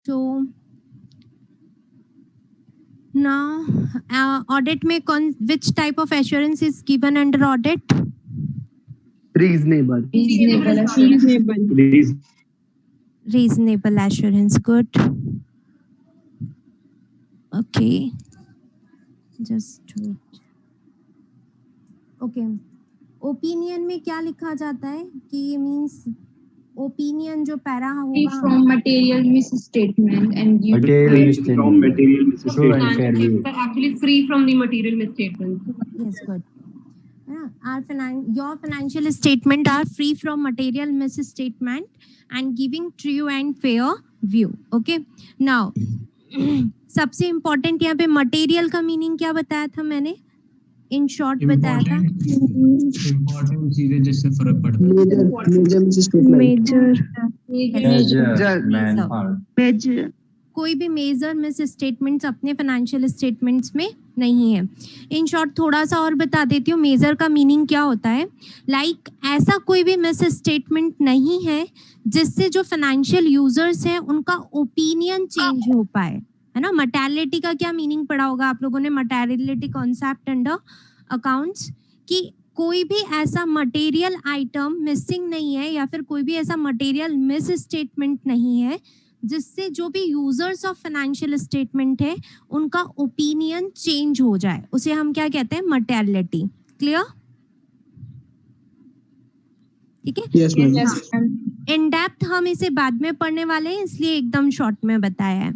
So now audit में which type of assurance is given under audit? Reasonable. Reasonable assurance. Good. Okay. Just wait. Okay. Opinion में क्या लिखा जाता है कि ये मीन्स ओपिनियन जो पैरा Free होगा from material misstatement and due Material misstatement. material True and fair view. Actually free from the material misstatement. yes good your financial statement are free from material misstatement and giving true and fair view. Okay, now सबसे important यहाँ पे material का meaning क्या बताया था मैंने in short बताया था इम्पोर्टेंट चीजें जिससे फर्क पड़ता है. मेजर कोई भी मेजर मिस स्टेटमेंट्स अपने फाइनेंशियल स्टेटमेंट्स में नहीं है. इन शॉर्ट थोड़ा सा और बता देती हूँ मेजर का मीनिंग क्या होता है. लाइक ऐसा कोई भी मिस स्टेटमेंट नहीं है जिससे जो फाइनेंशियल यूजर्स हैं उनका ओपिनियन चेंज हो पाए, है ना. मटेरियलिटी का क्या मीनिंग पढ़ा होगा आप लोगों ने, मटेरियलिटी कॉन्सेप्ट अंडर अकाउंट्स, कि कोई भी ऐसा मटेरियल आइटम मिसिंग नहीं है या फिर कोई भी ऐसा मटेरियल मिस स्टेटमेंट नहीं है जिससे जो भी यूजर्स ऑफ फाइनेंशियल स्टेटमेंट है उनका ओपिनियन चेंज हो जाए, उसे हम क्या कहते हैं, मटेरियलिटी. क्लियर? ठीक है. Yes, ma'am. इन डेप्थ हम इसे बाद में पढ़ने वाले हैं इसलिए एकदम शॉर्ट में बताया है.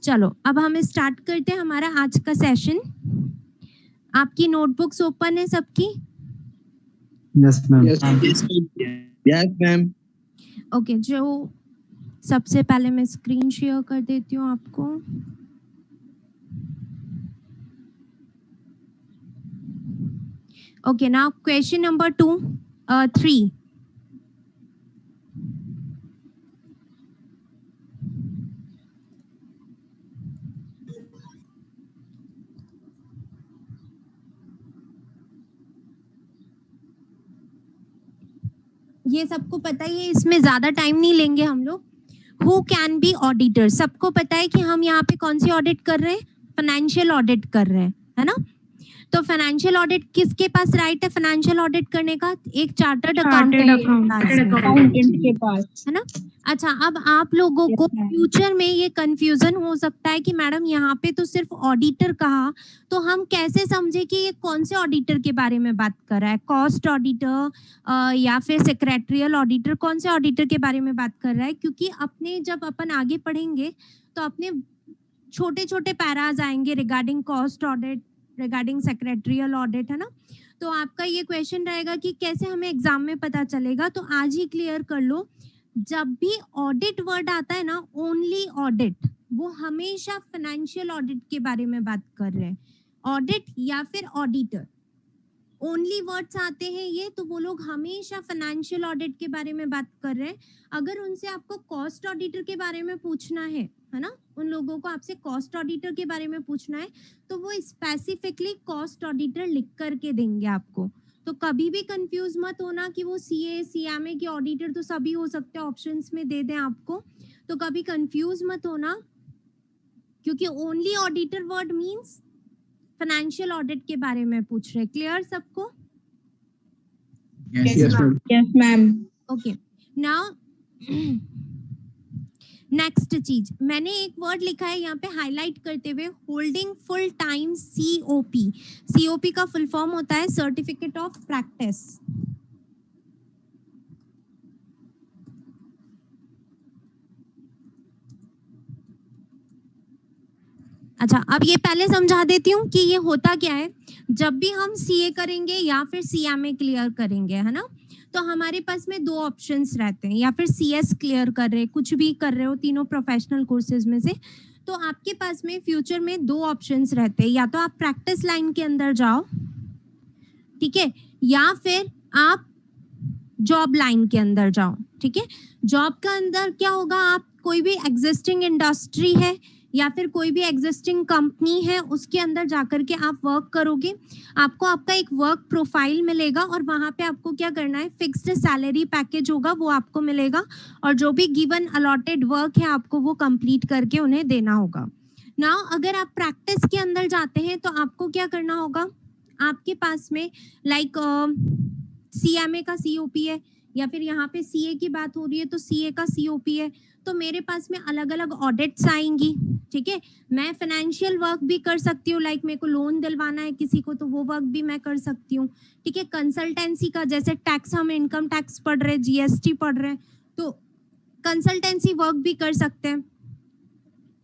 चलो अब हम स्टार्ट करते हैं हमारा आज का सेशन. आपकी नोटबुक्स ओपन है सबकी? Yes, ma'am. Yes, ma'am. Okay, जो सबसे पहले मैं स्क्रीन शेयर कर देती हूँ आपको. Okay, now question number 3. ये सबको पता ही है, इसमें ज्यादा टाइम नहीं लेंगे हम लोग. हु कैन बी ऑडिटर, सबको पता है कि हम यहाँ पे कौन सी ऑडिट कर रहे हैं, फाइनेंशियल ऑडिट कर रहे हैं, है ना. तो फाइनेंशियल ऑडिट किसके पास राइट है फाइनेंशियल ऑडिट करने का? एक चार्टर्ड अकाउंटेंट के पास, है ना. अच्छा, अब आप लोगों को फ्यूचर में ये कंफ्यूजन हो सकता है कि मैडम यहाँ पे तो सिर्फ ऑडिटर कहा, तो हम कैसे समझे कि ये कौन से ऑडिटर के बारे में बात कर रहा है, कॉस्ट ऑडिटर या फिर सेक्रेटरियल ऑडिटर, कौन से ऑडिटर के बारे में बात कर रहा है. क्योंकि अपने जब अपन आगे पढ़ेंगे तो अपने छोटे छोटे पैराज आएंगे regarding cost audit, regarding secretarial audit, है ना. तो आपका ये क्वेश्चन रहेगा कि कैसे हमें एग्जाम में पता चलेगा. तो आज ही क्लियर कर लो, जब भी ऑडिट वर्ड आता है ना, ओनली ऑडिट, वो हमेशा फाइनेंशियल ऑडिट के बारे में बात कर रहे हैं. ऑडिट या फिर ऑडिटर, ओनली वर्ड्स आते हैं ये, तो वो लोग हमेशा फाइनेंशियल ऑडिट के बारे में बात कर रहे हैं. अगर उनसे आपको कॉस्ट ऑडिटर के बारे में पूछना है ना, उन लोगों को आपसे कॉस्ट ऑडिटर के बारे में पूछना है तो वो स्पेसिफिकली कॉस्ट ऑडिटर लिख करके देंगे आपको. तो कभी भी कंफ्यूज मत होना कि वो सीए सीएमए के ऑडिटर तो सभी हो सकते हैं, ऑप्शंस में दे दें आपको, तो कभी कंफ्यूज मत होना, क्योंकि only auditor word means financial audit के बारे में पूछ रहे. क्लियर सबको? Yes, ma'am. Okay, now next चीज, मैंने एक वर्ड लिखा है यहाँ पे हाईलाइट करते हुए, holding full time COP. COP का फुल फॉर्म होता है सर्टिफिकेट ऑफ प्रैक्टिस. अच्छा, अब ये पहले समझा देती हूँ कि ये होता क्या है. जब भी हम सीए करेंगे या फिर सीएमए क्लियर करेंगे, है ना, तो हमारे पास में 2 ऑप्शंस रहते हैं, या फिर सीएस क्लियर कर रहे, कुछ भी कर रहे हो तीनों प्रोफेशनल कोर्सेज में से, तो आपके पास में फ्यूचर में 2 ऑप्शंस रहते हैं. या तो आप प्रैक्टिस लाइन के अंदर जाओ, ठीक है, या फिर आप जॉब लाइन के अंदर जाओ. ठीक है, जॉब का अंदर क्या होगा, आप कोई भी एग्जिस्टिंग इंडस्ट्री है या फिर कोई भी एग्जिस्टिंग कंपनी है उसके अंदर जाकर के आप वर्क करोगे, आपको आपका एक वर्क प्रोफाइल मिलेगा और वहां पे आपको क्या करना है, फिक्स्ड सैलरी पैकेज होगा वो आपको मिलेगा और जो भी गिवन अलॉटेड वर्क है आपको वो कंप्लीट करके उन्हें देना होगा। नाउ अगर आप प्रैक्टिस के अंदर जाते हैं तो आपको क्या करना होगा, आपके पास में लाइक CMA का COP है या फिर यहाँ पे CA की बात हो रही है तो CA का COP है, तो मेरे पास में अलग अलग ऑडिट्स आएंगी। ठीक है, मैं फाइनेंशियल वर्क भी कर सकती हूँ, लाइक मेरे को लोन दिलवाना है किसी को तो वो वर्क भी मैं कर सकती हूँ। ठीक है, कंसल्टेंसी का जैसे टैक्स, हम इनकम टैक्स पढ़ रहे हैं, GST पढ़ रहे हैं, तो कंसल्टेंसी वर्क भी कर सकते हैं।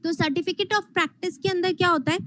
तो सर्टिफिकेट ऑफ प्रैक्टिस के अंदर क्या होता है,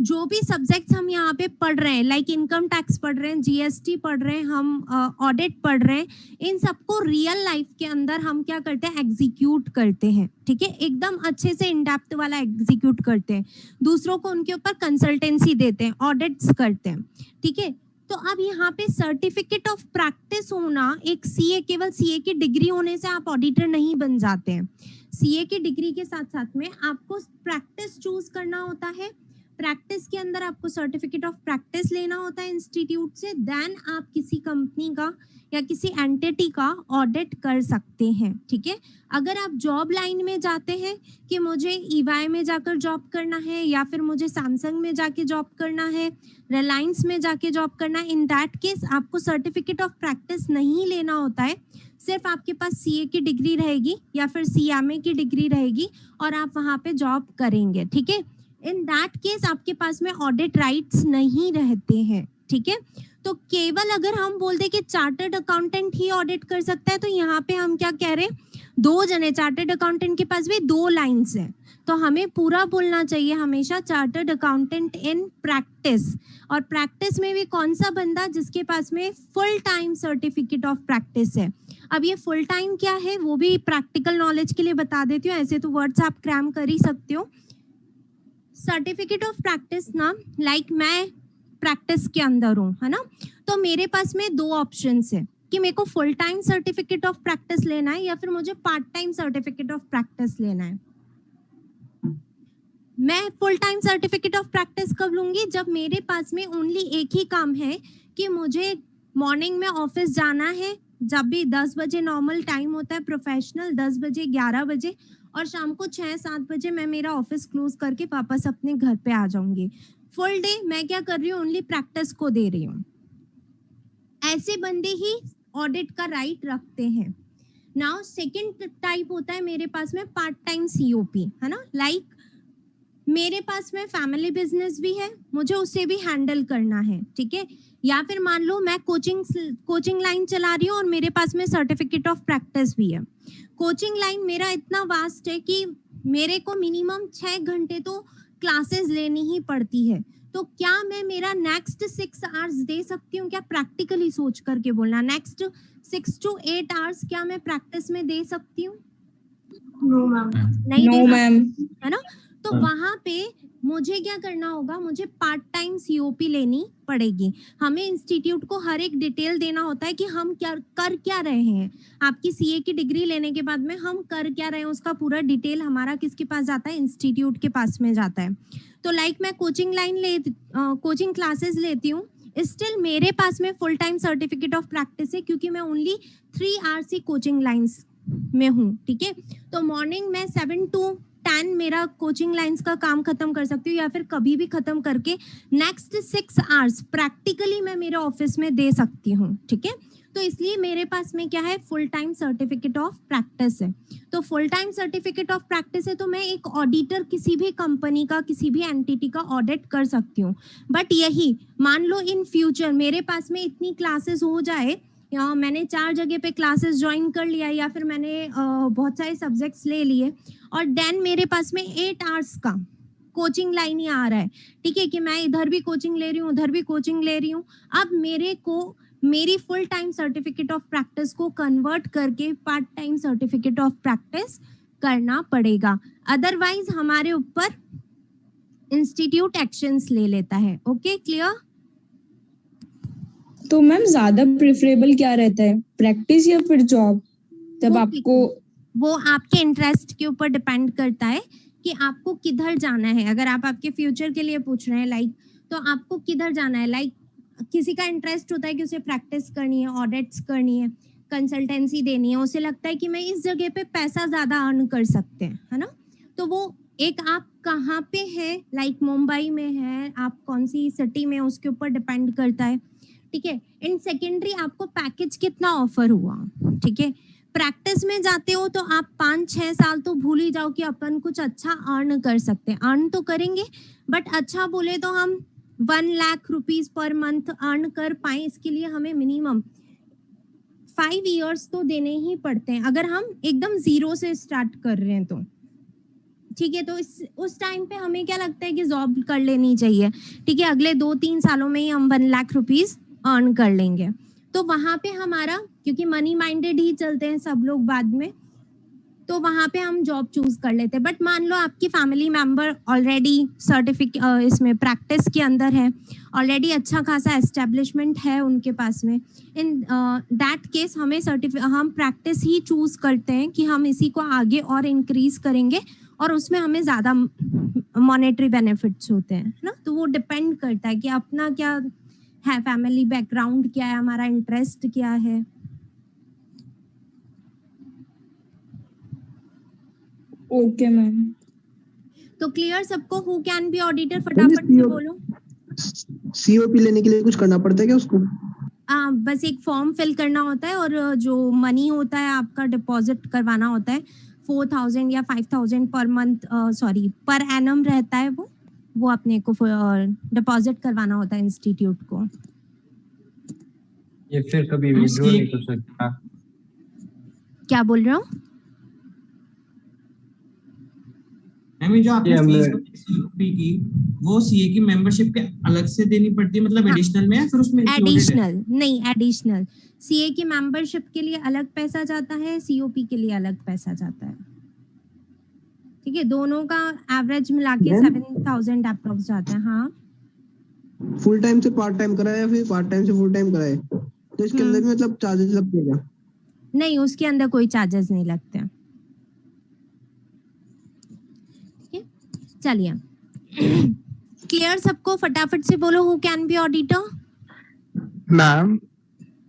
जो भी सब्जेक्ट्स हम यहाँ पे पढ़ रहे हैं, लाइक इनकम टैक्स पढ़ रहे हैं, GST पढ़ रहे हैं, हम ऑडिट पढ़ रहे हैं, इन सबको रियल लाइफ के अंदर हम क्या करते हैं, एग्जीक्यूट करते हैं। ठीक है, एकदम अच्छे से इन डेप्थ वाला एग्जीक्यूट करते हैं, दूसरों को उनके ऊपर कंसल्टेंसी देते हैं, ऑडिट्स करते हैं। ठीक है, तो अब यहाँ पे सर्टिफिकेट ऑफ प्रैक्टिस होना, एक CA, केवल CA की डिग्री होने से आप ऑडिटर नहीं बन जाते हैं। CA की डिग्री के साथ साथ में आपको प्रैक्टिस चूज करना होता है, प्रैक्टिस के अंदर आपको सर्टिफिकेट ऑफ प्रैक्टिस लेना होता है इंस्टीट्यूट से, देन आप किसी कंपनी का या किसी एंटिटी का ऑडिट कर सकते हैं। ठीक है, अगर आप जॉब लाइन में जाते हैं कि मुझे EY में जाकर जॉब करना है या फिर मुझे सैमसंग में जाके जॉब करना है, रिलायंस में जाके जॉब करना है, इन दैट केस आपको सर्टिफिकेट ऑफ प्रैक्टिस नहीं लेना होता है, सिर्फ आपके पास CA की डिग्री रहेगी या फिर CMA की डिग्री रहेगी और आप वहां पे जॉब करेंगे। ठीक है, इन दैट केस आपके पास में ऑडिट राइट्स नहीं रहते हैं। ठीक है, तो केवल अगर हम बोलते कि चार्टर्ड अकाउंटेंट ही ऑडिट कर सकता है, तो यहाँ पे हम क्या कह रहे हैं, 2 जने, चार्टर्ड अकाउंटेंट के पास भी 2 लाइन्स हैं, तो हमें पूरा बोलना चाहिए हमेशा चार्टर्ड अकाउंटेंट इन प्रैक्टिस। और प्रैक्टिस में भी कौन सा बंदा, जिसके पास में full time certificate of practice है। अब ये फुल टाइम क्या है वो भी प्रैक्टिकल नॉलेज के लिए बता देती हूँ, ऐसे तो वर्ड्स आप क्रैम कर ही सकते हो। सर्टिफिकेट ऑफ प्रैक्टिस ना, लाइक मैं प्रैक्टिस के अंदर हूँ, है ना, तो मेरे पास में 2 ऑप्शंस है कि मेरे को full time certificate of practice लेना है या फिर मुझे part time certificate of practice लेना है। मैं full time certificate of practice कब लूंगी, जब मेरे पास में ओनली एक ही काम है कि मुझे मॉर्निंग में ऑफिस जाना है, जब भी 10 बजे नॉर्मल टाइम होता है प्रोफेशनल, 10 बजे 11 बजे, और शाम को 6-7 बजे मैं मेरा ऑफिस क्लोज करके वापस अपने घर पे आ जाऊंगी। फुल डे मैं क्या कर रही हूँ, ओनली प्रैक्टिस को दे रही हूँ। ऐसे बंदे ही ऑडिट का राइट रखते हैं। नाउ सेकंड टाइप होता है मेरे पास में पार्ट टाइम COP, है ना, लाइक मेरे पास में फैमिली बिजनेस भी है, मुझे उसे भी हैंडल करना है। ठीक है, या फिर मान लो मैं कोचिंग लाइन चला रही हूँ और मेरे पास में सर्टिफिकेट ऑफ प्रैक्टिस भी है। कोचिंग लाइन मेरा इतना वास्ट है कि मेरे को मिनिमम 6 घंटे तो क्लासेस लेनी ही पड़ती है, तो क्या मैं मेरा नेक्स्ट 6 आवर्स दे सकती हूँ क्या, प्रैक्टिकली सोच करके बोलना, नेक्स्ट 6 to 8 आवर्स क्या मैं प्रैक्टिस में दे सकती हूँ? No, ma'am. नहीं No, दे सकती, ma'am. है ना, तो वहां पे मुझे क्या करना होगा, मुझे पार्ट टाइम COP लेनी पड़ेगी। हमें इंस्टीट्यूट को हर एक डिटेल देना होता है कि हम कर क्या रहे हैं। आपकी CA की डिग्री लेने के बाद में हम कर क्या रहे हैं, उसका पूरा डिटेल हमारा किसके पास जाता है, इंस्टीट्यूट के पास में जाता है। तो लाइक मैं कोचिंग क्लासेस लेती हूँ, स्टिल मेरे पास में full time certificate of practice है, क्योंकि मैं ओनली 3 आवर्स ही कोचिंग लाइन्स में हूँ। ठीक है, तो मॉर्निंग में 7 to 10 मेरा कोचिंग लाइंस का काम खत्म कर सकती हूँ, या फिर कभी भी खत्म करके नेक्स्ट 6 आवर्स प्रैक्टिकली मैं मेरे ऑफिस में दे सकती हूँ। ठीक है, तो इसलिए मेरे पास में क्या है, full time certificate of practice है। तो full time certificate of practice है तो मैं एक ऑडिटर किसी भी कंपनी का, किसी भी एंटिटी का ऑडिट कर सकती हूँ। बट यही मान लो इन फ्यूचर मेरे पास में इतनी क्लासेस हो जाए, या मैंने 4 जगह पे क्लासेस ज्वाइन कर लिया, या फिर मैंने बहुत सारे सब्जेक्ट्स ले लिए और देन मेरे पास में 8 आवर्स का कोचिंग लाइन ही आ रहा है। ठीक है, कि मैं इधर भी कोचिंग ले रही हूँ, उधर भी कोचिंग ले रही हूँ। अब मेरे को मेरी full time certificate of practice को कन्वर्ट करके part time certificate of practice करना पड़ेगा, अदरवाइज हमारे ऊपर इंस्टीट्यूट एक्शंस ले लेता है। Okay, clear? तो मैम ज्यादा प्रेफरेबल क्या रहता है, प्रैक्टिस या फिर जॉब, जब आपको? वो आपके इंटरेस्ट के ऊपर डिपेंड करता है कि आपको किधर जाना है। अगर आप आपके फ्यूचर के लिए पूछ रहे हैं लाइक, तो आपको किधर जाना है। लाइक किसी का इंटरेस्ट होता है कि उसे प्रैक्टिस करनी है, ऑडिट्स करनी है, कंसल्टेंसी देनी है, उसे लगता है कि मैं इस जगह पे पैसा ज्यादा अर्न कर सकते हैं, है ना। तो वो एक आप कहाँ पे है, लाइक मुंबई में है, आप कौन सी सिटी में, उसके ऊपर डिपेंड करता है, ठीक है। इन सेकेंडरी आपको पैकेज कितना ऑफर हुआ, ठीक है। प्रैक्टिस में जाते हो तो आप 5-6 साल तो भूल ही जाओ कि अपन कुछ अच्छा अर्न कर सकते हैं। अर्न तो करेंगे, बट अच्छा बोले तो हम 1 lakh rupees per month earn कर पाए, इसके लिए हमें मिनिमम 5 इयर्स तो देने ही पड़ते हैं, अगर हम एकदम जीरो से स्टार्ट कर रहे हैं तो, ठीक है। तो उस टाइम पे हमें क्या लगता है कि जॉब कर लेनी चाहिए, ठीक है। अगले 2-3 सालों में ही हम 1 लाख रुपीज अर्न कर लेंगे। तो वहां पे हमारा, क्योंकि मनी माइंडेड ही चलते हैं सब लोग बाद में, तो वहां पे हम जॉब चूज कर लेते हैं। बट मान लो आपकी फैमिली मेंबर ऑलरेडी सर्टिफिकेट इसमें प्रैक्टिस के अंदर है, ऑलरेडी अच्छा खासा एस्टेब्लिशमेंट है उनके पास में, इन दैट केस हम प्रैक्टिस ही चूज करते हैं कि हम इसी को आगे और इंक्रीज करेंगे, और उसमें हमें ज्यादा मॉनेटरी बेनिफिट्स होते हैं ना। तो वो डिपेंड करता है कि अपना क्या है, फैमिली बैकग्राउंड क्या है, हमारा इंटरेस्ट क्या है। Okay ma'am. तो क्लियर सबको, हु कैन बी ऑडिटर, फटाफट से बोलो। सीओपी लेने के लिए कुछ करना पड़ता है क्या उसको? बस एक फॉर्म फिल करना होता है, और जो मनी होता है आपका डिपॉजिट करवाना होता है, 4,000 या 5,000 per month, sorry per annum रहता है वो अपने को डिपॉजिट करवाना होता है इंस्टीट्यूट को। ये फिर कभी विड्रॉ नहीं कर सकता। क्या बोल रहे हो? मैम जो आपने फीस सीओपी की, वो सीए की मेंबरशिप के अलग से देनी पड़ती है, मतलब एडिशनल में, या फिर उसमें एडिशनल नहीं, एडिशनल। सीए की मेंबरशिप के लिए अलग पैसा जाता है, सीओपी के लिए अलग पैसा जाता है, ठीक है। दोनों का एवरेज मिला के 7,000 अप्रोक्स जाता है। हाँ, फुल टाइम से पार्ट टाइम कराए या फिर पार्ट टाइम से फुल टाइम कराए, तो इसके अंदर भी मतलब चार्जेस लगते हैं क्या? नहीं, उसके अंदर कोई चार्जेस नहीं लगते हैं, ठीक है। चलिए, क्लियर सबको, फटाफट से बोलो, who can be auditor. Ma'am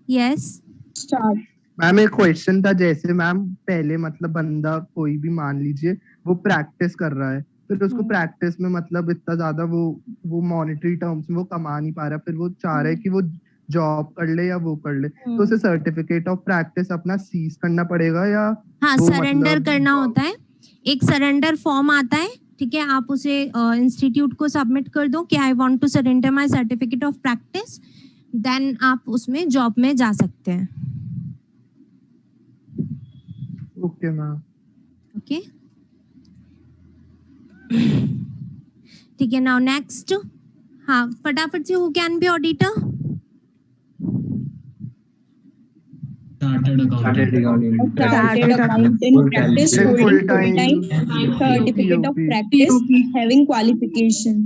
yes start. Ma'am एक क्वेश्चन था, जैसे मैम पहले मतलब बंदा कोई भी मान लीजिए वो प्रैक्टिस कर रहा है, फिर उसको प्रैक्टिस में मतलब इतना ज्यादा वो मॉनेटरी टर्म्स में वो कमा नहीं पा रहा, फिर वो चाह रहा है कि वो जॉब कर ले या वो कर ले, तो उसे सर्टिफिकेट ऑफ प्रैक्टिस अपना सीज करना पड़ेगा या हाँ, वो सरेंडर मतलब करना होता है। एक सरेंडर फॉर्म आता है, ठीक है। आप उसे इंस्टीट्यूट को सबमिट कर दो कि I want to surrender my certificate of practice, then आप उसमें जॉब में जा सकते हैं। Okay ma'am. ओके, ठीक है। नाउ नेक्स्ट, हाँ फटाफट से, who can be auditor. Chartered chartered accountant. Chartered accountant, practice holding full-time certificate of practice, having qualification.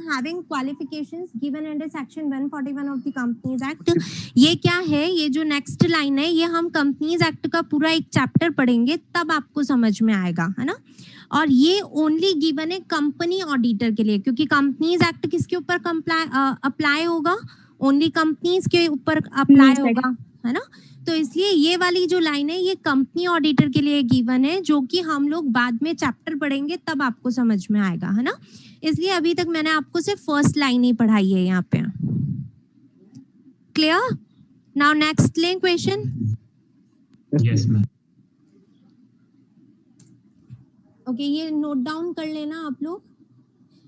Having qualifications given under section 141 of the Companies Act। ये क्या है, ये जो नेक्स्ट लाइन है, ये हम कंपनीज एक्ट का पूरा एक चैप्टर पढ़ेंगे, तब आपको समझ में आएगा, है ना। और ये ओनली गिवन है कंपनी ऑडिटर के लिए, क्योंकि कंपनीज एक्ट किसके ऊपर अप्लाई होगा, ओनली कंपनीज के ऊपर अप्लाई होगा, है ना। तो इसलिए ये वाली जो लाइन है, ये कंपनी ऑडिटर के लिए गिवन है, जो कि हम लोग बाद में चैप्टर पढ़ेंगे तब आपको समझ में आएगा, है ना। इसलिए अभी तक मैंने आपको सिर्फ फर्स्ट लाइन ही पढ़ाई है यहाँ पे। क्लियर? नाउ नेक्स्ट ले क्वेश्चन। Yes ma'am. ओके, ये नोट डाउन कर लेना आप लोग।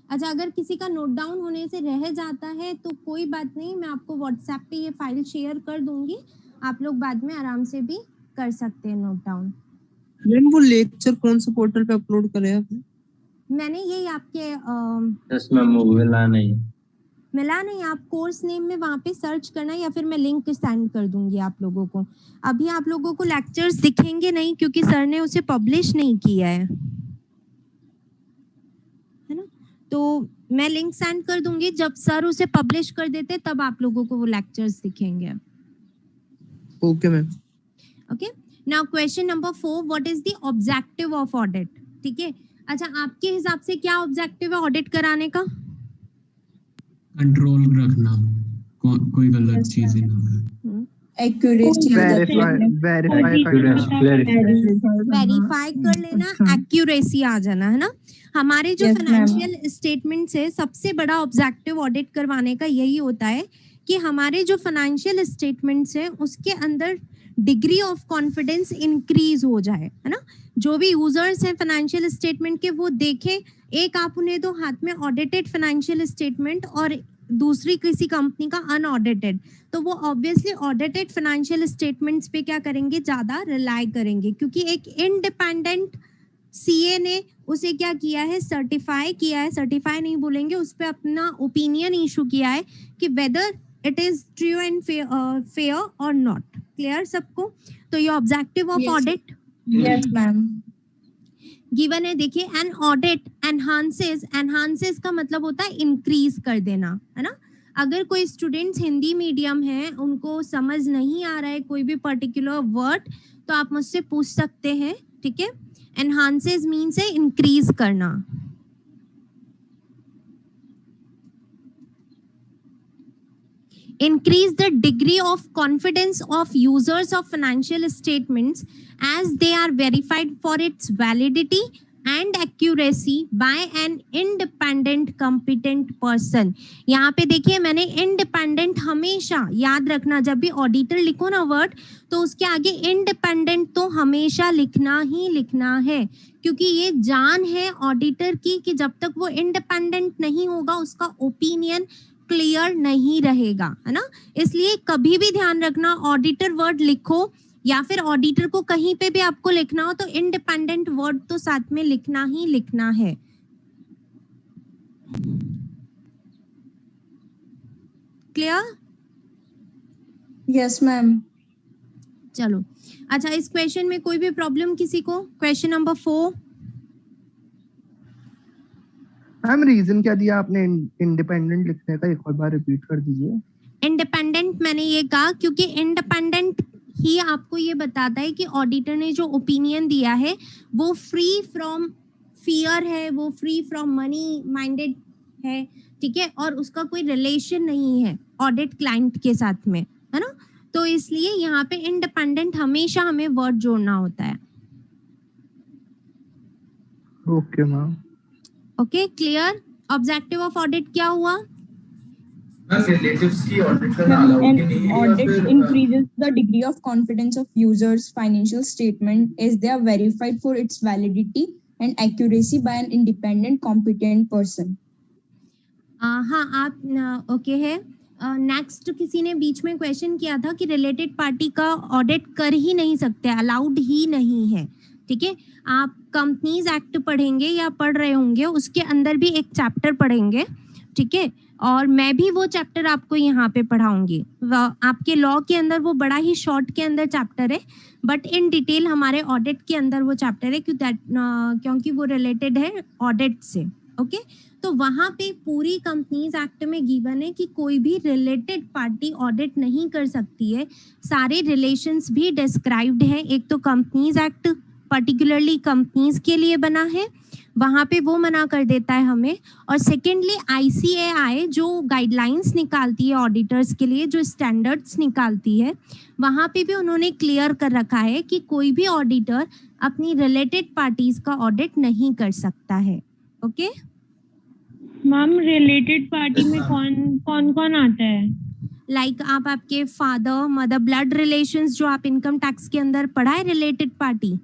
अच्छा, अगर किसी का नोट डाउन होने से रह जाता है तो कोई बात नहीं, मैं आपको व्हाट्सएप पे ये फाइल शेयर कर दूंगी, आप लोग बाद में आराम से भी कर सकते हैं नोट डाउन। मैम वो लेक्चर कौन सा पोर्टल पे अपलोड करे आपने? मैंने ये आपके यस मैम, वो मिला नहीं, आप कोर्स नेम में वहाँ पे सर्च करना, या फिर मैं लिंक सेंड कर दूंगी आप लोगों को। अभी आप लोगों को लेक्चर्स दिखेंगे नहीं, क्योंकि सर ने उसे पब्लिश नहीं किया है ना। तो मैं लिंक सेंड कर दूंगी, जब सर उसे पब्लिश कर देते तब आप लोगों को वो लेक्चर्स दिखेंगे। Okay ma'am. Okay, now question number 4, what is the objective of audit. ठीक है, अच्छा, आपके हिसाब से क्या ऑब्जेक्टिव है ऑडिट कराने का? कंट्रोल रखना, कोई गलत चीजें ना हो। Accuracy of the statement. Verify verify कर लेना, एक्यूरेसी आ जाना, है ना। हमारे जो Yes, ma'am. फाइनेंशियल स्टेटमेंट्स है, सबसे बड़ा ऑब्जेक्टिव ऑडिट करवाने का यही होता है कि हमारे जो फाइनेंशियल स्टेटमेंट्स है उसके अंदर डिग्री ऑफ कॉन्फिडेंस इंक्रीज हो जाए, है ना। जो भी यूजर्स हैं फाइनेंशियल स्टेटमेंट के, वो देखें, एक आप उन्हें दो हाथ में ऑडिटेड फाइनेंशियल स्टेटमेंट और दूसरी किसी कंपनी का अनऑडिटेड, तो वो ऑब्वियसली ऑडिटेड फाइनेंशियल स्टेटमेंट्स पे क्या करेंगे, ज्यादा रिलाई करेंगे, क्योंकि एक इंडिपेंडेंट सीए ने उसे क्या किया है, सर्टिफाई किया है, सर्टिफाई नहीं बोलेंगे, उस पे अपना ओपिनियन इशू किया है कि whether it is true and fair और नॉट। क्लियर सबको? तो ये objective of Yes. Audit Yes, ma'am. Given है। देखिए, एन ऑडिट एनहांसेस का मतलब होता है इंक्रीज कर देना, है ना। अगर कोई स्टूडेंट्स हिंदी मीडियम है, उनको समझ नहीं आ रहा है कोई भी पर्टिकुलर वर्ड, तो आप मुझसे पूछ सकते हैं, ठीक है। एनहांसेस मीन्स है इंक्रीज करना। Increase the degree of confidence of users of financial statements as they are verified for its validity and accuracy by an independent competent person। यहाँ पे देखिए, मैंने independent हमेशा याद रखना, जब भी ऑडिटर लिखो ना वर्ड, तो उसके आगे independent तो हमेशा लिखना ही लिखना है, क्योंकि ये जान है ऑडिटर की कि जब तक वो इंडिपेंडेंट नहीं होगा उसका ओपिनियन क्लियर नहीं रहेगा, है ना। इसलिए कभी भी ध्यान रखना, ऑडिटर वर्ड लिखो या फिर ऑडिटर को कहीं पे भी आपको लिखना हो तो इंडिपेंडेंट वर्ड तो साथ में लिखना ही लिखना है। क्लियर? Yes, ma'am. चलो, अच्छा, इस क्वेश्चन में कोई भी प्रॉब्लम किसी को? Question number 4। मैम रीजन क्या दिया आपने इंडिपेंडेंट लिखने का, एक और बार रिपीट कर दीजिए। इंडिपेंडेंट मैंने ये कहा क्योंकि इंडिपेंडेंट ही आपको ये बताता है कि ऑडिटर ने जो ओपिनियन दिया है वो फ्री फ्रॉम फियर है, वो फ्री फ्रॉम मनी माइंडेड है, ठीक है, और उसका कोई रिलेशन नहीं है ऑडिट क्लाइंट के साथ में, है ना। तो इसलिए यहाँ पे इंडिपेंडेंट हमेशा हमें वर्ड जोड़ना होता है। Okay ma'am. Okay, clear? Objective of audit क्या हुआ? An audit increases the degree of confidence of users' financial statement as they are verified for its validity and accuracy by an independent, competent person. हाँ, आप okay है। Next किसी ने बीच में question किया था कि रिलेटेड पार्टी का ऑडिट कर ही नहीं सकते, अलाउड ही नहीं है, ठीक है। आप कंपनीज एक्ट पढ़ेंगे या पढ़ रहे होंगे, उसके अंदर भी एक चैप्टर पढ़ेंगे, ठीक है, और मैं भी वो चैप्टर आपको यहाँ पे पढ़ाऊंगी। आपके लॉ के अंदर वो बड़ा ही शॉर्ट के अंदर चैप्टर है, बट इन डिटेल हमारे ऑडिट के अंदर वो चैप्टर है, क्योंकि वो रिलेटेड है ऑडिट से। ओके, तो वहाँ पे पूरी कंपनीज एक्ट में गिवन है कि कोई भी रिलेटेड पार्टी ऑडिट नहीं कर सकती है। सारे रिलेशंस भी डिस्क्राइब्ड है। एक तो कंपनीज एक्ट पर्टिकुलरली कंपनीज के लिए बना है, वहाँ पे वो मना कर देता है हमें, और सेकेंडली ICAI जो गाइडलाइंस निकालती है ऑडिटर्स के लिए, जो स्टैंडर्ड्स निकालती है, वहाँ पे भी उन्होंने क्लियर कर रखा है कि कोई भी ऑडिटर अपनी रिलेटेड पार्टीज का ऑडिट नहीं कर सकता है। ओके मैम, रिलेटेड पार्टी में कौन कौन आता है? लाइक आप आपके फादर मदर, ब्लड रिलेशंस जो आप इनकम टैक्स के अंदर पढ़ा है, रिलेटेड पार्टी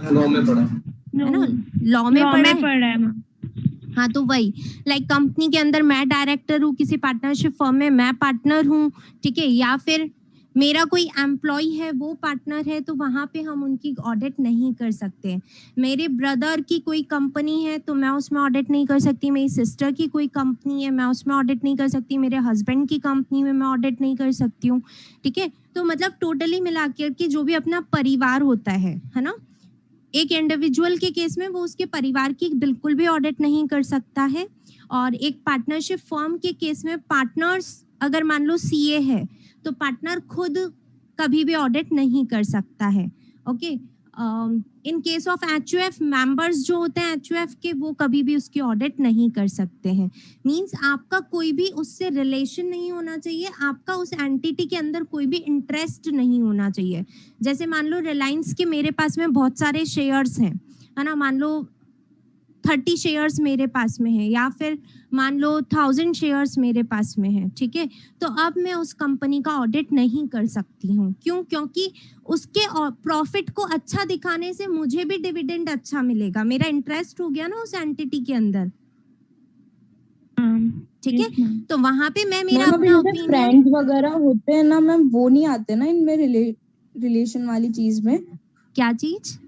लॉ में पढ़ा है ना, लॉ में पढ़ा है। हाँ, तो वही लाइक कंपनी के अंदर मैं डायरेक्टर हूँ, किसी पार्टनरशिप फर्म में मैं पार्टनर हूँ, ठीक है, या फिर मेरा कोई एम्प्लॉय है वो पार्टनर है, तो वहाँ पे हम उनकी ऑडिट नहीं कर सकते। मेरे ब्रदर की कोई कंपनी है तो मैं उसमें ऑडिट नहीं कर सकती, मेरी सिस्टर की कोई कंपनी है मैं उसमें ऑडिट नहीं कर सकती, मेरे हस्बैंड की कंपनी में मैं ऑडिट नहीं कर सकती हूँ, ठीक है। तो मतलब टोटली मिला के जो भी अपना परिवार होता है ना, एक इंडिविजुअल के केस में वो उसके परिवार की बिल्कुल भी ऑडिट नहीं कर सकता है, और एक पार्टनरशिप फर्म के केस में पार्टनर्स अगर मान लो CA है तो पार्टनर खुद कभी भी ऑडिट नहीं कर सकता है। Okay, in case of HUF members जो होते हैं HUF के, वो कभी भी उसकी ऑडिट नहीं कर सकते हैं। मींस आपका कोई भी उससे रिलेशन नहीं होना चाहिए, आपका उस एंटिटी के अंदर कोई भी इंटरेस्ट नहीं होना चाहिए। जैसे मान लो रिलायंस के मेरे पास में बहुत सारे शेयर्स हैं, है ना, मान लो 30 शेयर्स मेरे पास में है, या फिर मान लो 1000 शेयर्स मेरे पास में है, ठीक है, तो अब मैं उस कंपनी का ऑडिट नहीं कर सकती हूँ। क्यों? क्योंकि उसके प्रॉफिट को अच्छा दिखाने से मुझे भी डिविडेंड अच्छा मिलेगा, मेरा इंटरेस्ट हो गया ना उस एंटिटी के अंदर, ठीक है। तो वहां पे मैं मेरा अपना ओपिनियन, फ्रेंड्स वगैरह होते हैं ना मैम, वो नहीं आते ना इनमें रिलेशन वाली चीज में। क्या चीज?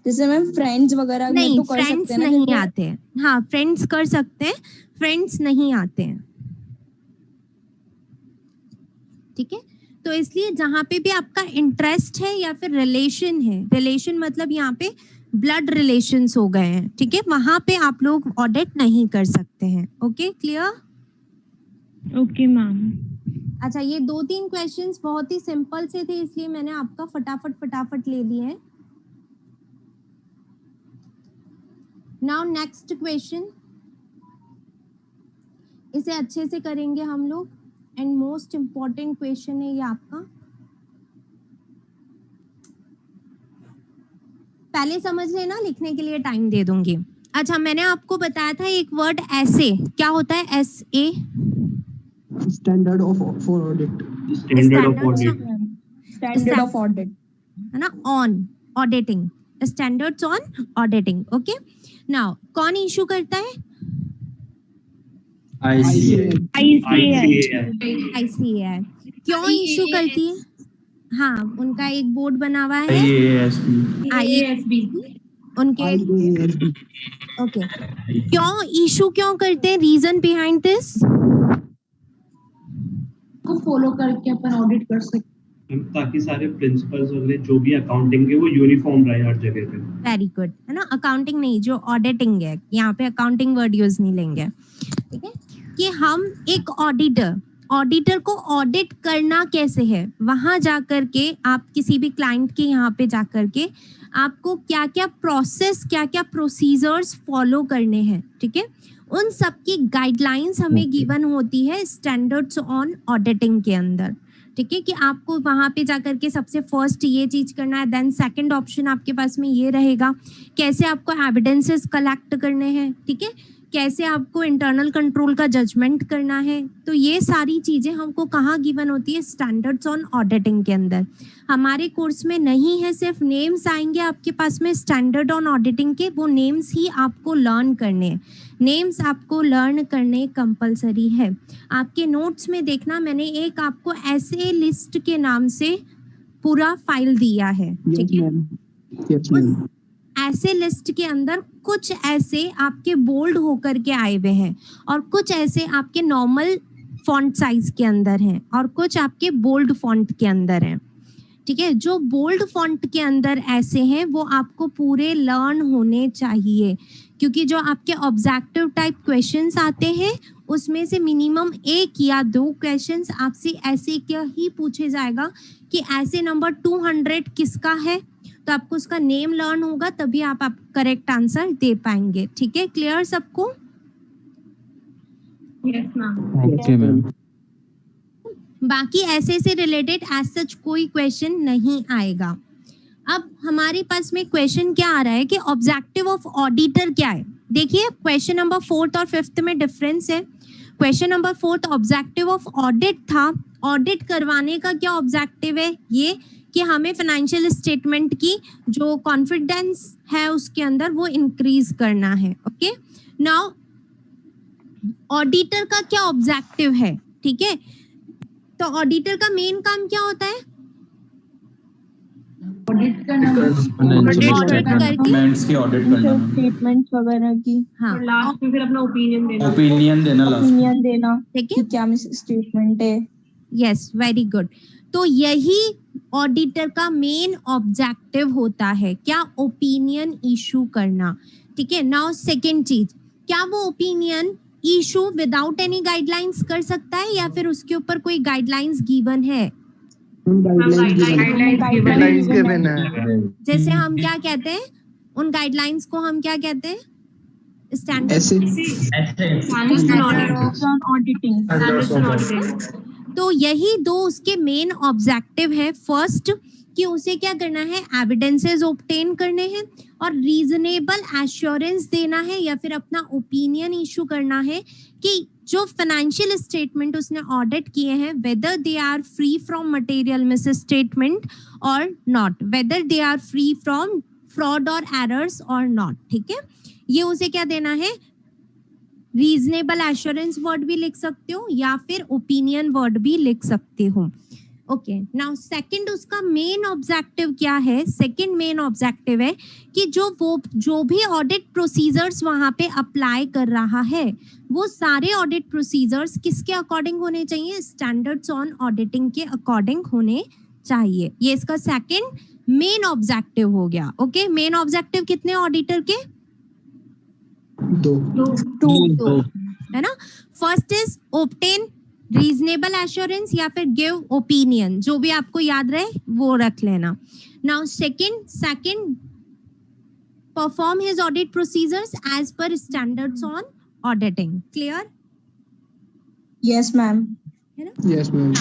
जैसे मैम फ्रेंड्स वगैरह नहीं, तो कर फ्रेंड्स सकते हैं नहीं आते हैं। हाँ, फ्रेंड्स कर सकते हैं, फ्रेंड्स नहीं आते हैं, ठीक है। तो इसलिए जहां पे भी आपका इंटरेस्ट है या फिर रिलेशन है, रिलेशन मतलब यहाँ पे ब्लड रिलेशंस हो गए हैं, ठीक है, वहां पे आप लोग ऑडिट नहीं कर सकते हैं। Okay, clear? Okay ma'am. अच्छा, ये 2-3 क्वेश्चंस बहुत ही सिंपल से थे, इसलिए मैंने आपका फटाफट ले लिए हैं। नाउ नेक्स्ट क्वेश्चन, इसे अच्छे से करेंगे हम लोग, एंड मोस्ट इम्पॉर्टेंट क्वेश्चन है ये आपका। पहले समझ लेना, लिखने के लिए टाइम दे दूंगी। अच्छा, मैंने आपको बताया था एक वर्ड ऐसे, क्या होता है SA? Standard of for audit. Standard of audit, standard of audit, है ना, on auditing, standards on auditing. Okay, now कौन इशू करता है? ICAI। क्यों इशू करती है? हाँ, उनका एक बोर्ड बना हुआ है, IASB, उनके। ओके, क्यों इशू क्यों करते हैं? Reason behind this? को फॉलो करके अपन ऑडिट कर सकते, ताकि सारे प्रिंसिपल्स वगैरह जो भी अकाउंटिंग के वो यूनिफॉर्म रहे हर जगह पे। वेरी गुड, है ना, अकाउंटिंग नहीं, जो ऑडिटिंग है, यहाँ पे अकाउंटिंग वर्ड यूज नहीं लेंगे, ठीक है। कि हम एक ऑडिटर को ऑडिट करना कैसे है, वहां जाकर के आप किसी भी क्लाइंट के यहाँ पे जाकर के आपको क्या क्या प्रोसेस, क्या क्या प्रोसीजर्स फॉलो करने हैं, ठीक है, उन सब की गाइडलाइंस हमें गिवन होती है स्टैंडर्ड्स ऑन ऑडिटिंग के अंदर, ठीक है। कि आपको वहां पे जाकर के सबसे फर्स्ट ये चीज करना है, देन सेकंड ऑप्शन आपके पास में ये रहेगा, कैसे आपको एविडेंसेस कलेक्ट करने हैं, ठीक है, कैसे आपको इंटरनल कंट्रोल का जजमेंट करना है। तो ये सारी चीजें हमको कहाँ गिवन होती है? स्टैंडर्ड्स ऑन ऑडिटिंग के अंदर। हमारे कोर्स में नहीं है, सिर्फ नेम्स आएंगे आपके पास में स्टैंडर्ड ऑन ऑडिटिंग के, वो नेम्स ही आपको लर्न करने हैं, नेम्स आपको लर्न करने कंपलसरी है। आपके नोट्स में देखना, मैंने एक आपको ऐसे लिस्ट के नाम से पूरा फाइल दिया है, ठीक है। ऐसे लिस्ट के अंदर कुछ ऐसे आपके बोल्ड होकर के आए हुए हैं, और कुछ ऐसे आपके नॉर्मल फॉन्ट साइज के अंदर हैं, और कुछ आपके बोल्ड फॉन्ट के अंदर हैं, ठीक है। जो बोल्ड फॉन्ट के अंदर ऐसे हैं वो आपको पूरे लर्न होने चाहिए, क्योंकि जो आपके ऑब्जेक्टिव टाइप क्वेश्चंस आते हैं उसमें से मिनिमम 1 या 2 क्वेश्चंस आपसे ऐसे क्या ही पूछे जाएगा कि ऐसे नंबर 200 किसका है, तो आपको उसका नेम लर्न होगा, तभी आप करेक्ट आंसर दे पाएंगे, ठीक है। क्लियर सबको? Yes ma'am. Okay ma'am. बाकी ऐसे से रिलेटेड एज सच कोई क्वेश्चन नहीं आएगा। अब हमारे पास में क्वेश्चन क्या आ रहा है कि ऑब्जेक्टिव ऑफ ऑडिटर क्या है। देखिए, क्वेश्चन नंबर 4th और 5th में डिफरेंस है। Question number 4th objective of audit था, ऑडिट करवाने का क्या ऑब्जेक्टिव है, ये कि हमें फाइनेंशियल स्टेटमेंट की जो कॉन्फिडेंस है उसके अंदर वो इंक्रीज करना है। ओके, नाउ ऑडिटर का क्या ऑब्जेक्टिव है, ठीक है। तो ऑडिटर का मेन काम क्या होता है? ऑडिट करना, ऑडिट करके स्टेटमेंट्स वगैरह की, हाँ, लास्ट में फिर अपना ओपिनियन देना, ओपिनियन देना, ठीक है, कि क्या स्टेटमेंट है। Yes, very good. तो यही ऑडिटर का मेन ऑब्जेक्टिव होता है, क्या? ओपिनियन इशू करना, ठीक है। नाउ सेकंड चीज, क्या वो opinion issue without any guidelines कर सकता है, या फिर उसके ऊपर कोई गाइडलाइंस गिवन है? गाइडलाइंस गिवन है। जैसे हम क्या कहते हैं, उन गाइडलाइंस को हम क्या कहते हैं? स्टैंडर्ड ऐसे तो यही दो उसके मेन ऑब्जेक्टिव है। फर्स्ट कि उसे क्या करना है, एविडेंसेस ऑब्टेन करने हैं और रीजनेबल एश्योरेंस देना है या फिर अपना ओपिनियन इशू करना है कि जो फाइनेंशियल स्टेटमेंट उसने ऑडिट किए हैं whether they are free from material miss statement or not, whether they are free from fraud or errors or not. ठीक है, ये उसे क्या देना है, रीजनेबल एश्योरेंस वर्ड भी लिख सकते हो या फिर ओपिनियन वर्ड भी लिख सकते हो। ओके, नाउ सेकंड उसका मेन ऑब्जेक्टिव क्या है? सेकंड मेन ऑब्जेक्टिव है कि जो भी ऑडिट प्रोसीजर्स वहां पे अप्लाई कर रहा है वो सारे ऑडिट प्रोसीजर्स किसके अकॉर्डिंग होने चाहिए? स्टैंडर्ड्स ऑन ऑडिटिंग के अकॉर्डिंग होने चाहिए। ये इसका सेकंड मेन ऑब्जेक्टिव हो गया। ओके, मेन ऑब्जेक्टिव कितने ऑडिटर के? दो है ना। First is obtain reasonable assurance या फिर गिव ओपिनियन, जो भी आपको याद रहे वो रख लेना। Now second perform his audit procedures as per standards on auditing. Clear? Yes ma'am. है ना? Yes ma'am.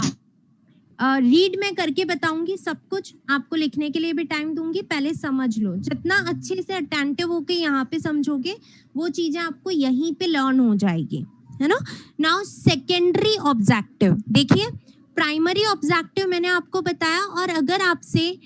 रीड में करके बताऊंगी सब कुछ, आपको लिखने के लिए भी टाइम दूंगी, पहले समझ लो। जितना अच्छे से अटेंटिव होके यहाँ पे समझोगे वो चीजें आपको यहीं पे लर्न हो जाएगी, है ना। नाउ सेकेंडरी ऑब्जेक्टिव देखिए, प्राइमरी ऑब्जेक्टिव मैंने आपको बताया, और अगर आपसे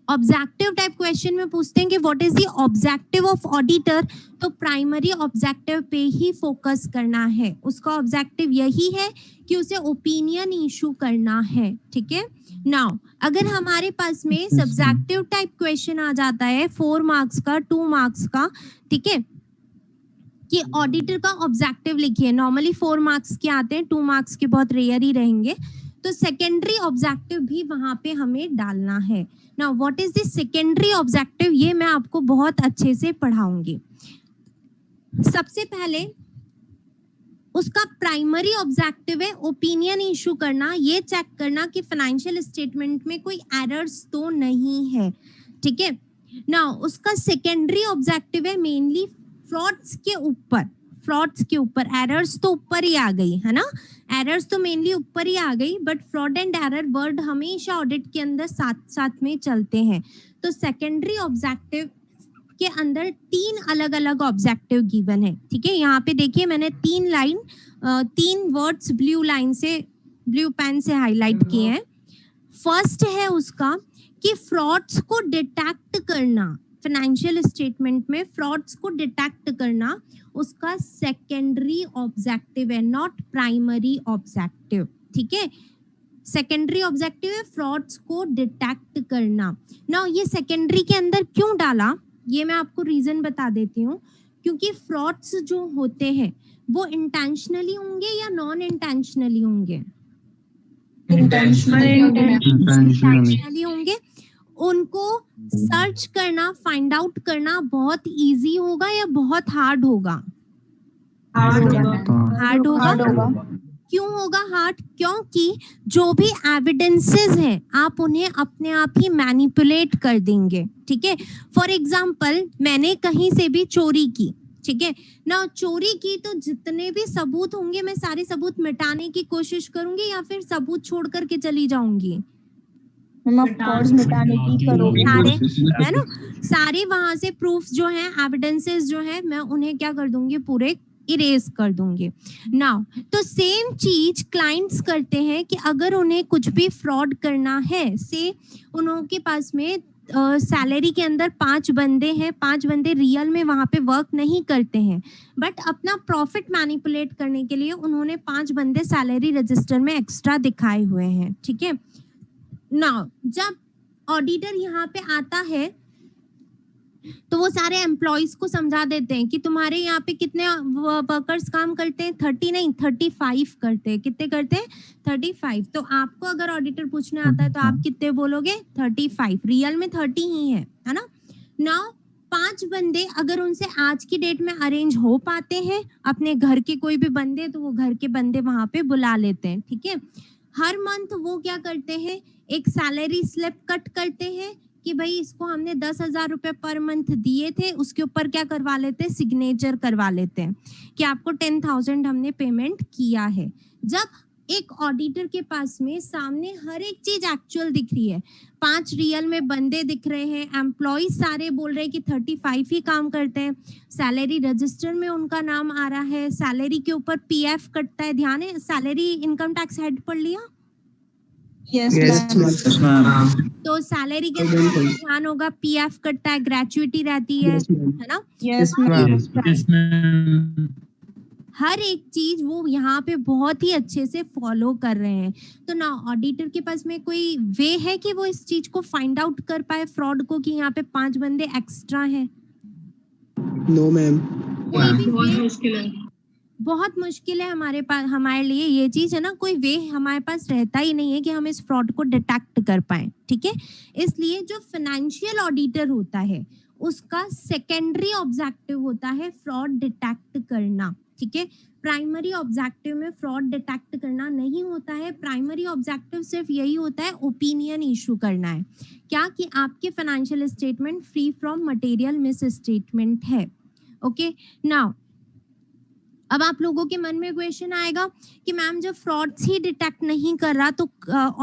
ऑब्जेक्टिव टाइप क्वेश्चन में पूछते हैं कि what is the objective of auditor, तो प्राइमरी ऑब्जेक्टिव पे ही फोकस करना है। उसका ऑब्जेक्टिव यही है कि उसे ओपिनियन इशू करना है। ठीक है, नाउ अगर हमारे पास में सब्जेक्टिव टाइप क्वेश्चन आ जाता है 4 मार्क्स का, 2 मार्क्स का, ठीक है, कि ऑडिटर का ऑब्जेक्टिव लिखिए। नॉर्मली 4 मार्क्स के आते हैं, 2 मार्क्स के बहुत रेयर ही रहेंगे, तो सेकेंडरी ऑब्जेक्टिव भी वहां पे हमें डालना है। Now what is the secondary objective, ये मैं आपको बहुत अच्छे से पढ़ाऊंगी। सबसे पहले उसका प्राइमरी ऑब्जेक्टिव है ओपिनियन इशू करना, ये चेक करना कि फाइनेंशियल स्टेटमेंट में कोई एरर्स तो नहीं है। ठीक है, नाउ उसका सेकेंडरी ऑब्जेक्टिव है मेनली फ्रॉड्स के ऊपर। एरर्स तो ऊपर ही आ गई है ना, एरर्स तो मेनली ऊपर ही आ गई, but fraud and error word हमेशा ऑडिट के अंदर साथ साथ में चलते हैं। तो सेकेंडरी ऑब्जेक्टिव के अंदर 3 अलग अलग ऑब्जेक्टिव गिवन है। ठीक है, यहाँ पे देखिए मैंने 3 वर्ड्स ब्लू पेन से हाईलाइट किए हैं। फर्स्ट है उसका कि फ्रॉड्स को डिटेक्ट करना, फाइनेंशियल स्टेटमेंट में फ्रॉड्स को डिटेक्ट करना उसका सेकेंडरी ऑब्जेक्टिव है, नॉट प्राइमरी ऑब्जेक्टिव। ठीक है, सेकेंडरी ऑब्जेक्टिव है फ्रॉड्स को डिटेक्ट करना। नाउ ये सेकेंडरी के अंदर क्यों डाला, ये मैं आपको रीजन बता देती हूँ। क्योंकि फ्रॉड्स जो होते हैं वो इंटेंशनली होंगे या नॉन इंटेंशनली होंगे? इंटेंशनली होंगे। उनको सर्च करना, फाइंड आउट करना बहुत इजी होगा या बहुत हार्ड होगा? हार्ड होगा। क्यों होगा हार्ड? क्योंकि जो भी एविडेंसेस हैं आप उन्हें अपने आप ही मैनिपुलेट कर देंगे। ठीक है, फॉर एग्जांपल मैंने कहीं से भी चोरी की, ठीक है ना, चोरी की तो जितने भी सबूत होंगे मैं सारे सबूत मिटाने की कोशिश करूंगी या फिर सबूत छोड़ करके चली जाऊंगी? मिटाने की करोगे सारे, है ना, सारे वहां से प्रूफ जो है, एविडेंसेस जो है, मैं उन्हें क्या कर दूंगी, पूरे इरेज कर दूंगी। नाउ तो सेम चीज क्लाइंट्स करते हैं कि अगर उन्हें कुछ भी फ्रॉड करना है, से उनके पास में सैलरी के अंदर 5 बंदे हैं, 5 बंदे रियल में वहां पे वर्क नहीं करते हैं, बट अपना प्रॉफिट मैनिपुलेट करने के लिए उन्होंने 5 बंदे सैलरी रजिस्टर में एक्स्ट्रा दिखाए हुए हैं। ठीक है, नाउ जब ऑडिटर यहाँ पे आता है तो वो सारे एम्प्लॉइज को समझा देते हैं कि तुम्हारे यहाँ पे कितने वर्कर्स काम करते हैं, 30 नहीं 35 करते हैं। कितने करते हैं? 35। तो आपको अगर ऑडिटर पूछने आता है तो आप कितने बोलोगे? 35। रियल में 30 ही है ना। नाउ 5 बंदे अगर उनसे आज की डेट में अरेंज हो पाते हैं, अपने घर के कोई भी बंदे, तो वो घर के बंदे वहां पे बुला लेते हैं। ठीक है, हर मंथ वो क्या करते हैं, एक सैलरी स्लिप कट करते हैं कि भाई इसको हमने 10,000 रुपए पर मंथ दिए थे, उसके ऊपर क्या करवा लेते हैं, सिग्नेचर करवा लेते हैं कि आपको 10,000 हमने पेमेंट किया है। जब एक ऑडिटर के पास में सामने हर एक चीज एक्चुअल दिख रही है, 5 रियल में बंदे दिख रहे हैं, एम्प्लॉय सारे बोल रहे हैं कि 35 ही काम करते हैं, सैलरी रजिस्टर में उनका नाम आ रहा है, सैलरी के ऊपर पीएफ कटता है, ध्यान है, सैलरी इनकम टैक्स हेड पढ़ लिया? Yes, Yes, ma'am. ma'am. तो सैलरी के साथ ध्यान होगा, पीएफ कटता है, ग्रेचुइटी रहती है, Yes, ma'am. है ना? Yes, ma'am. Yes, ma'am. हर एक चीज वो यहाँ पे बहुत ही अच्छे से फॉलो कर रहे हैं। तो ना ऑडिटर के पास में कोई वे है कि वो इस चीज को फाइंड आउट कर पाए फ्रॉड को, कि यहाँ पे 5 बंदे एक्स्ट्रा हैं? No, ma'am. कोई भी बहुत वे मुश्किल है। बहुत मुश्किल है हमारे पास, हमारे लिए ये चीज है ना, कोई वे हमारे पास रहता ही नहीं है कि हम इस फ्रॉड को डिटेक्ट कर पाए, ठीक है? इसलिए जो फाइनेंशियल ऑडिटर होता है उसका सेकेंडरी ऑब्जेक्टिव होता है फ्रॉड डिटेक्ट करना, ठीक है? प्राइमरी ऑब्जेक्टिव में फ्रॉड डिटेक्ट करना नहीं होता है। प्राइमरी ऑब्जेक्टिव सिर्फ यही होता है, ओपिनियन इशू करना है, क्या कि आपके financial statement free from material miss statement है। ओके, नाउ अब आप लोगों के मन में क्वेश्चन आएगा कि मैम जब फ्रॉड्स ही डिटेक्ट नहीं कर रहा तो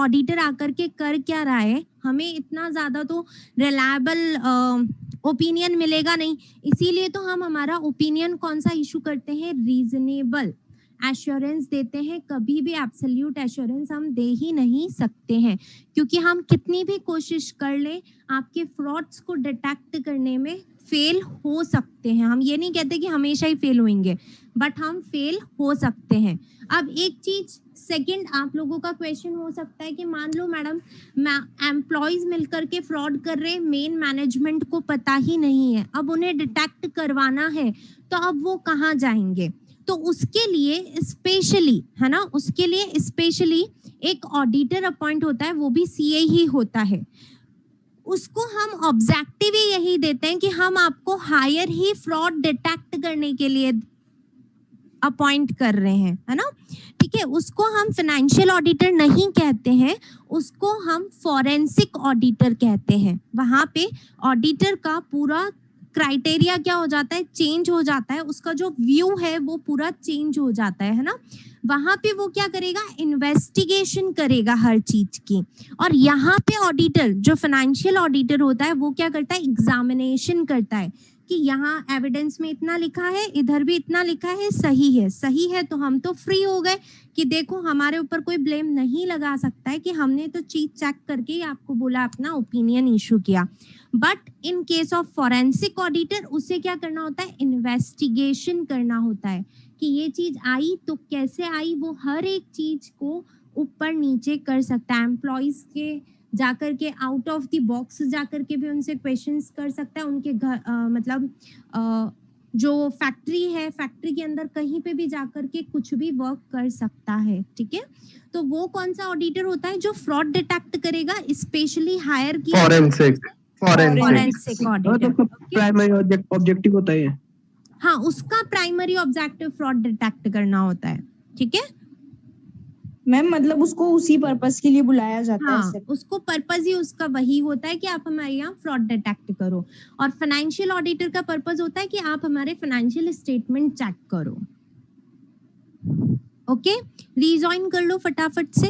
ऑडिटर आकर के कर क्या रहा है, हमें इतना ज्यादा तो रिलायबल ओपिनियन मिलेगा नहीं, इसीलिए तो हम हमारा ओपिनियन कौन सा इशू करते हैं, रीजनेबल एश्योरेंस देते हैं। कभी भी एब्सोल्यूट एश्योरेंस हम दे ही नहीं सकते हैं, क्योंकि हम कितनी भी कोशिश कर लें आपके फ्रॉड्स को डिटेक्ट करने में फेल हो सकते हैं। हम ये नहीं कहते कि हमेशा ही फेल होंगे, बट हम फेल हो सकते हैं। अब एक चीज सेकंड आप लोगों का क्वेश्चन हो सकता है कि मान लो मैडम एम्प्लॉयज मिलकर के फ्रॉड कर रहे हैं, मेन मैनेजमेंट को पता ही नहीं है, अब उन्हें डिटेक्ट करवाना है तो अब वो कहाँ जाएंगे? तो उसके लिए स्पेशली, है ना, उसके लिए स्पेशली एक ऑडिटर अपॉइंट होता है, वो भी सीए ही होता है। उसको हम ऑब्जेक्टिव ही यही देते हैं कि हम आपको हायर ही फ्रॉड डिटेक्ट करने के लिए अपॉइंट कर रहे हैं, है ना, ठीक है? उसको हम फाइनेंशियल ऑडिटर नहीं कहते हैं, उसको हम फॉरेंसिक ऑडिटर कहते हैं। वहां पे ऑडिटर का पूरा क्राइटेरिया क्या हो जाता है, चेंज हो जाता है, उसका जो व्यू है वो पूरा चेंज हो जाता है ना? वहां पे वो क्या करेगा, इन्वेस्टिगेशन करेगा हर चीज की। और यहाँ पे ऑडिटर जो फाइनेंशियल ऑडिटर होता है वो क्या करता है, एग्जामिनेशन करता है कि यहाँ एविडेंस में इतना लिखा है, इधर भी इतना लिखा है, सही है, सही है तो हम तो फ्री हो गए कि देखो हमारे ऊपर कोई ब्लेम नहीं लगा सकता है कि हमने तो चीज चेक करके ही आपको बोला, अपना ओपिनियन इशू किया। But in case of forensic auditor उसे क्या करना होता है, इन्वेस्टिगेशन करना होता है कि ये चीज आई तो कैसे आई, वो हर एक चीज को ऊपर नीचे कर सकता है। एम्प्लॉयज के जाकर के आउट ऑफ द बॉक्स जाकर के भी उनसे क्वेश्चंस कर सकता है, उनके घर मतलब जो फैक्ट्री है, फैक्ट्री के अंदर कहीं पे भी जाकर के कुछ भी वर्क कर सकता है, ठीक है? तो वो कौन सा ऑडिटर होता है जो फ्रॉड डिटेक्ट करेगा, स्पेशली हायर किया फॉरेंसिक ऑडिटर। प्राइमरी ऑब्जेक्टिव होता है। हाँ, उसका प्राइमरी ऑब्जेक्टिव फ्रॉड डिटेक्ट करना होता है, ठीक है मैम? मतलब उसको उसी पर्पस के लिए बुलाया जाता हाँ, है। उसको पर्पस ही उसका वही होता है कि आप हमारे यहाँ फ्रॉड डिटेक्ट करो। और फाइनेंशियल ऑडिटर का पर्पस होता है कि आप हमारे फाइनेंशियल स्टेटमेंट चेक करो। ओके, रीजॉइन कर लो फटाफट से।